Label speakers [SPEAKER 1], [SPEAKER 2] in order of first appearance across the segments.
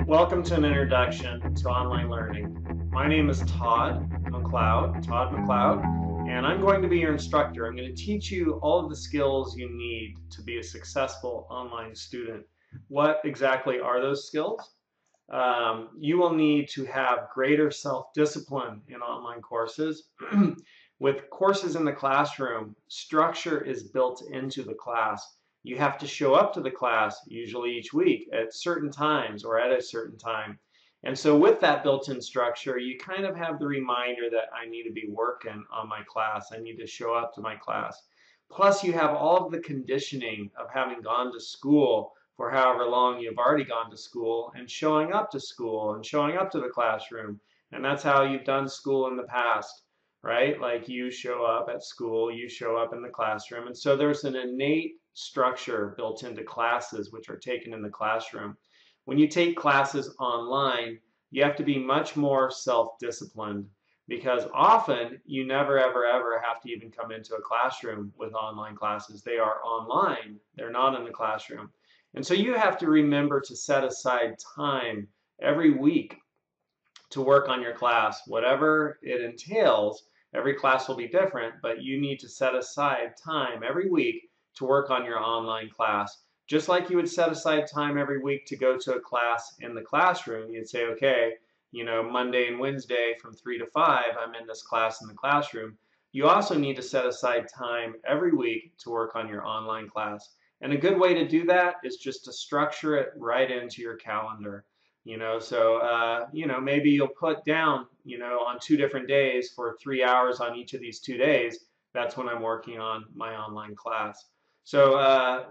[SPEAKER 1] Welcome to an introduction to online learning. My name is Todd McLeod, and I'm going to be your instructor. I'm going to teach you all of the skills you need to be a successful online student. What exactly are those skills? You will need to have greater self-discipline in online courses. With courses in the classroom, structure is built into the class. You have to show up to the class, usually each week, at certain times or at a certain time. And so with that built-in structure, you kind of have the reminder that I need to be working on my class. I need to show up to my class. Plus, you have all of the conditioning of having gone to school for however long you've already gone to school and showing up to school and showing up to the classroom. And that's how you've done school in the past, right? Like you show up at school, you show up in the classroom. And so there's an innate structure built into classes which are taken in the classroom. When you take classes online, you have to be much more self-disciplined because often you never ever have to even come into a classroom with online classes. They are online, they're not in the classroom. And so you have to remember to set aside time every week to work on your class, whatever it entails. Every class will be different, but you need to set aside time every week to work on your online class. Just like you would set aside time every week to go to a class in the classroom, you'd say, okay, Monday and Wednesday from 3 to 5, I'm in this class in the classroom. You also need to set aside time every week to work on your online class. And a good way to do that is just to structure it right into your calendar. Maybe you'll put down, on 2 different days for 3 hours on each of these 2 days. That's when I'm working on my online class. So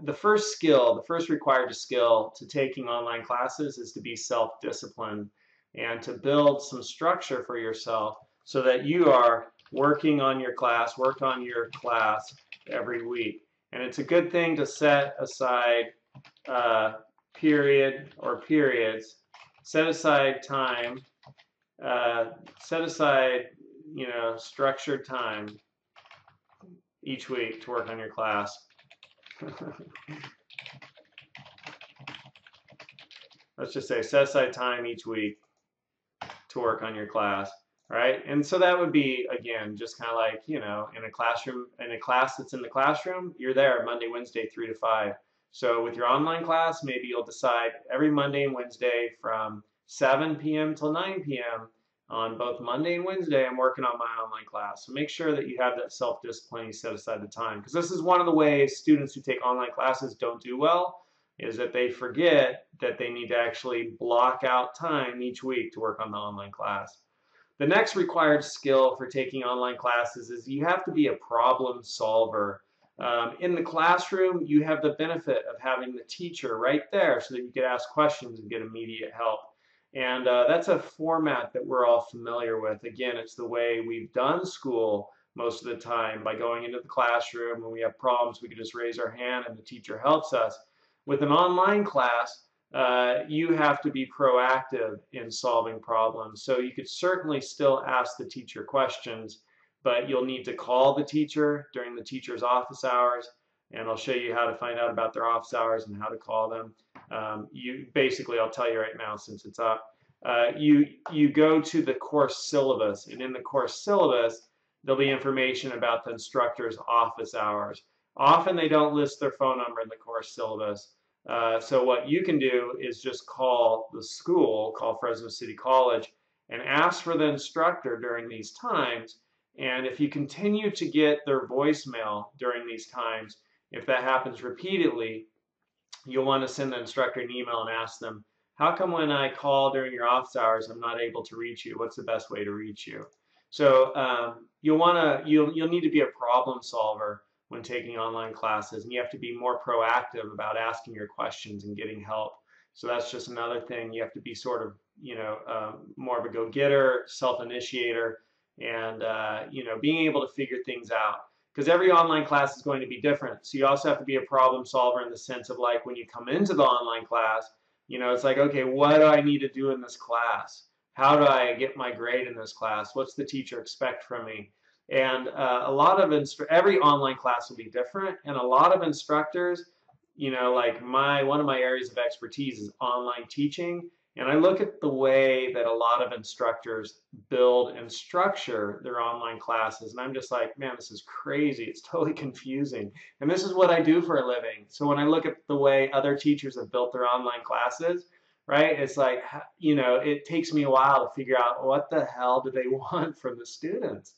[SPEAKER 1] the first required skill to taking online classes is to be self-disciplined and to build some structure for yourself so that you are working on your class, every week. And it's a good thing to set aside periods, set aside time, structured time each week to work on your class. Let's just say set aside time each week to work on your class, right? And so that would be, again, just kind of like, in a class that's in the classroom, you're there Monday, Wednesday, 3 to 5. So with your online class, maybe you'll decide every Monday and Wednesday from 7 p.m. till 9 p.m. on both Monday and Wednesday, I'm working on my online class. So make sure that you have that self-discipline, you set aside the time. Because this is one of the ways students who take online classes don't do well, is that they forget that they need to actually block out time each week to work on the online class. The next required skill for taking online classes is you have to be a problem solver. In the classroom, you have the benefit of having the teacher right there so that you can ask questions and get immediate help. And that's a format that we're all familiar with. Again, it's the way we've done school most of the time. By going into the classroom, when we have problems, we can just raise our hand and the teacher helps us. With an online class, you have to be proactive in solving problems. So you could certainly still ask the teacher questions, but you'll need to call the teacher during the teacher's office hours, and I'll show you how to find out about their office hours and how to call them. I'll tell you right now since it's up. You go to the course syllabus, and in the course syllabus, there'll be information about the instructor's office hours. Often they don't list their phone number in the course syllabus. So what you can do is just call the school, call Fresno City College, and ask for the instructor during these times. And if you continue to get their voicemail during these times, if that happens repeatedly, you'll want to send the instructor an email and ask them, how come when I call during your office hours, I'm not able to reach you? What's the best way to reach you? So you'll need to be a problem solver when taking online classes, and you have to be more proactive about asking your questions and getting help. So that's just another thing. You have to be sort of, more of a go-getter, self-initiator, and being able to figure things out. Because every online class is going to be different. So you also have to be a problem solver in the sense of like when you come into the online class, it's like, okay, what do I need to do in this class? How do I get my grade in this class? What's the teacher expect from me? And every online class will be different, and a lot of instructors, like one of my areas of expertise is online teaching, And I look at the way that a lot of instructors build and structure their online classes, and I'm just like, man, this is crazy. It's totally confusing. And this is what I do for a living. So when I look at the way other teachers have built their online classes, right, it's like, it takes me a while to figure out what the hell do they want from the students,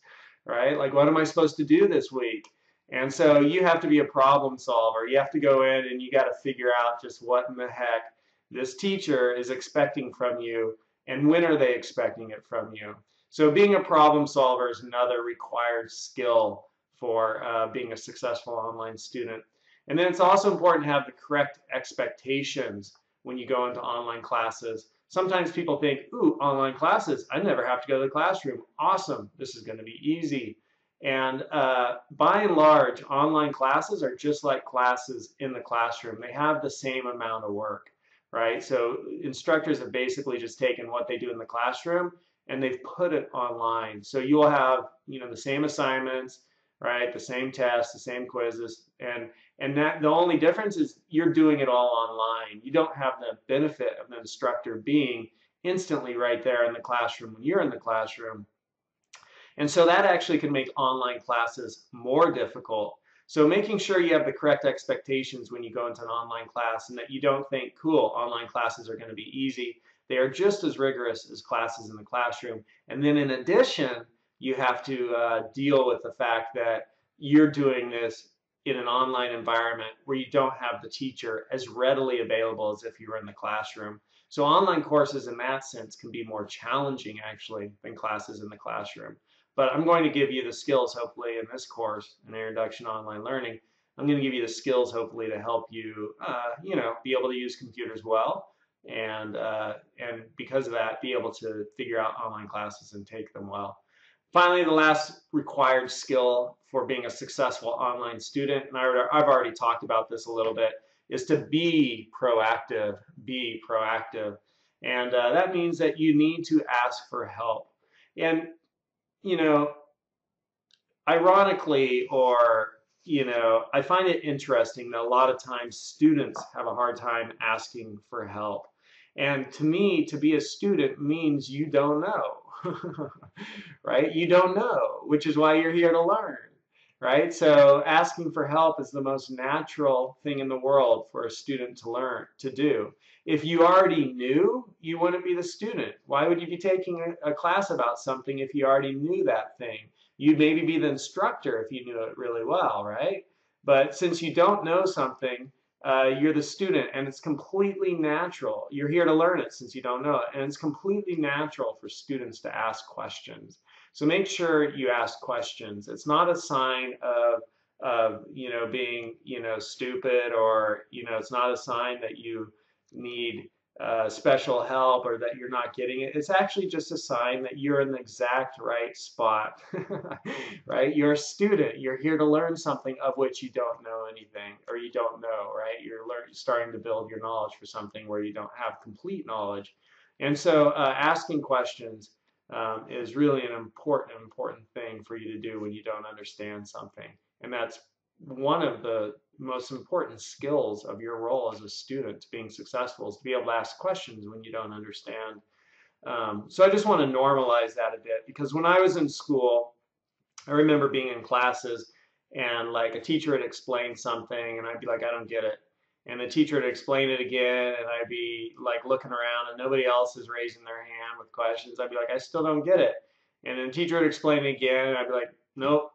[SPEAKER 1] right? Like, what am I supposed to do this week? And so you have to be a problem solver. You have to go in and you got to figure out just what in the heck this teacher is expecting from you, and when are they expecting it from you. So being a problem solver is another required skill for being a successful online student. And then it's also important to have the correct expectations when you go into online classes. Sometimes people think, ooh, online classes, I never have to go to the classroom. Awesome, this is going to be easy. And by and large, online classes are just like classes in the classroom. They have the same amount of work, right? So instructors have basically just taken what they do in the classroom and they've put it online. So you will have, the same assignments, right? The same tests, the same quizzes, and that the only difference is you're doing it all online. You don't have the benefit of the instructor being instantly right there in the classroom when you're in the classroom. And so that actually can make online classes more difficult. So making sure you have the correct expectations when you go into an online class and that you don't think, cool, online classes are going to be easy. They are just as rigorous as classes in the classroom. And then in addition, you have to deal with the fact that you're doing this in an online environment where you don't have the teacher as readily available as if you were in the classroom. So online courses in that sense can be more challenging actually than classes in the classroom. But I'm going to give you the skills, hopefully, in this course, an Introduction to Online Learning. I'm going to give you the skills, hopefully, to help you, be able to use computers well, and because of that, be able to figure out online classes and take them well. Finally, the last required skill for being a successful online student, and I've already talked about this a little bit, is to be proactive. Be proactive, and that means that you need to ask for help. And you know, ironically, I find it interesting that a lot of times students have a hard time asking for help. And to me, to be a student means you don't know, right? You don't know, which is why you're here to learn, right? So asking for help is the most natural thing in the world for a student to learn to do. If you already knew, you wouldn't be the student. Why would you be taking a class about something if you already knew that thing? You'd maybe be the instructor if you knew it really well, right? But since you don't know something, you're the student, and it's completely natural. You're here to learn it since you don't know it, and it's completely natural for students to ask questions. So make sure you ask questions. It's not a sign of being stupid, or it's not a sign that you need special help or that you're not getting it. It's actually just a sign that you're in the exact right spot, right? You're a student. You're here to learn something of which you don't know anything, or you don't know, right? You're starting to build your knowledge for something where you don't have complete knowledge. And so asking questions is really an important thing for you to do when you don't understand something. And that's one of the most important skills of your role as a student to being successful, is to be able to ask questions when you don't understand. So I just want to normalize that a bit, because when I was in school, I remember being in classes and like a teacher would explain something and I'd be like, I don't get it. And the teacher would explain it again and I'd be like looking around and nobody else is raising their hand with questions. I'd be like, I still don't get it. And then the teacher would explain it again and I'd be like, nope,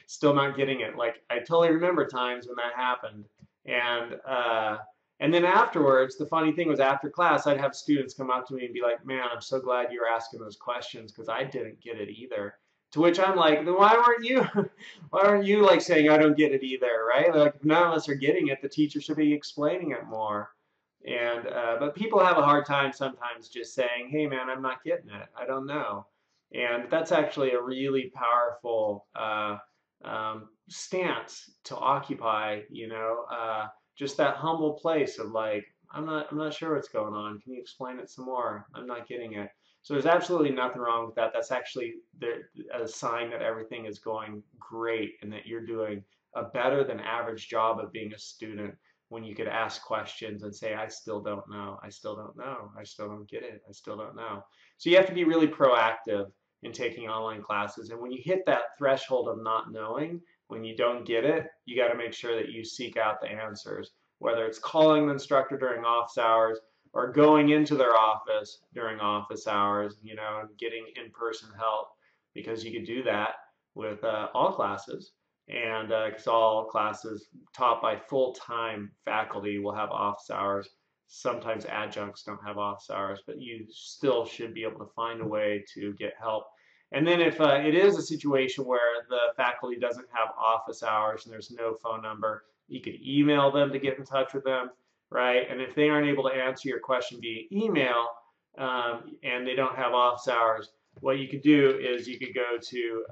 [SPEAKER 1] still not getting it. Like I totally remember times when that happened. And then afterwards, the funny thing was after class, I'd have students come up to me and be like, man, I'm so glad you're asking those questions because I didn't get it either. To which I'm like, then why aren't you like saying I don't get it either, right? Like if none of us are getting it, the teacher should be explaining it more. And but people have a hard time sometimes just saying, hey man, I'm not getting it. I don't know. And that's actually a really powerful stance to occupy, just that humble place of like, I'm not sure what's going on. Can you explain it some more? I'm not getting it. So there's absolutely nothing wrong with that. That's actually a sign that everything is going great and that you're doing a better than average job of being a student. when you could ask questions and say, I still don't know, I still don't know, I still don't get it, I still don't know. So you have to be really proactive in taking online classes. And when you hit that threshold of not knowing, when you don't get it, you got to make sure that you seek out the answers, whether it's calling the instructor during office hours or going into their office during office hours, you know, and getting in-person help, because you could do that with all classes. And because all classes taught by full-time faculty will have office hours. Sometimes adjuncts don't have office hours, but you still should be able to find a way to get help. And then if it is a situation where the faculty doesn't have office hours and there's no phone number, you could email them to get in touch with them, right? And if they aren't able to answer your question via email and they don't have office hours, what you could do is you could go to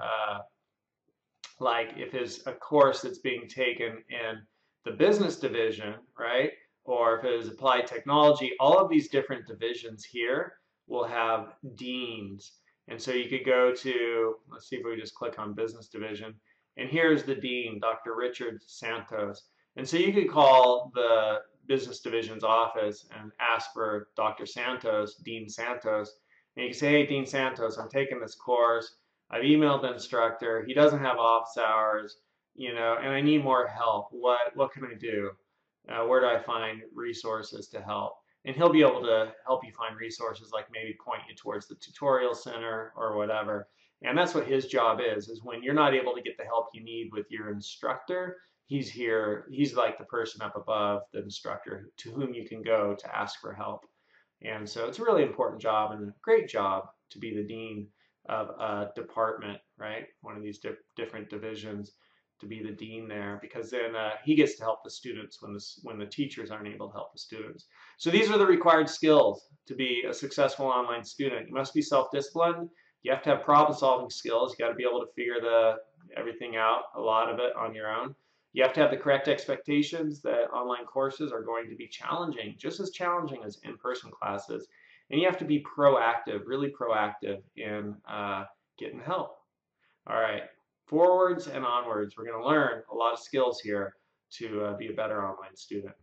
[SPEAKER 1] like if it's a course that's being taken in the business division, right? Or if it is applied technology, all of these different divisions here will have deans. And so you could go to, let's see if we just click on business division. And here's the dean, Dr. Richard Santos. And so you could call the business division's office and ask for Dr. Santos, Dean Santos. And you can say, hey, Dean Santos, I'm taking this course. I've emailed the instructor. He doesn't have office hours, you know, and I need more help. What can I do? Where do I find resources to help? And he'll be able to help you find resources, like maybe point you towards the tutorial center or whatever. And that's what his job is when you're not able to get the help you need with your instructor, he's here. He's like the person up above the instructor to whom you can go to ask for help. And so it's a really important job and a great job to be the dean of a department, right? One of these different divisions, to be the dean there, because then he gets to help the students when the teachers aren't able to help the students. So these are the required skills to be a successful online student. You must be self-disciplined. You have to have problem-solving skills. You got to be able to figure everything out, a lot of it on your own. You have to have the correct expectations that online courses are going to be challenging, just as challenging as in-person classes. And you have to be proactive, really proactive in getting help. All right, forwards and onwards. We're going to learn a lot of skills here to be a better online student.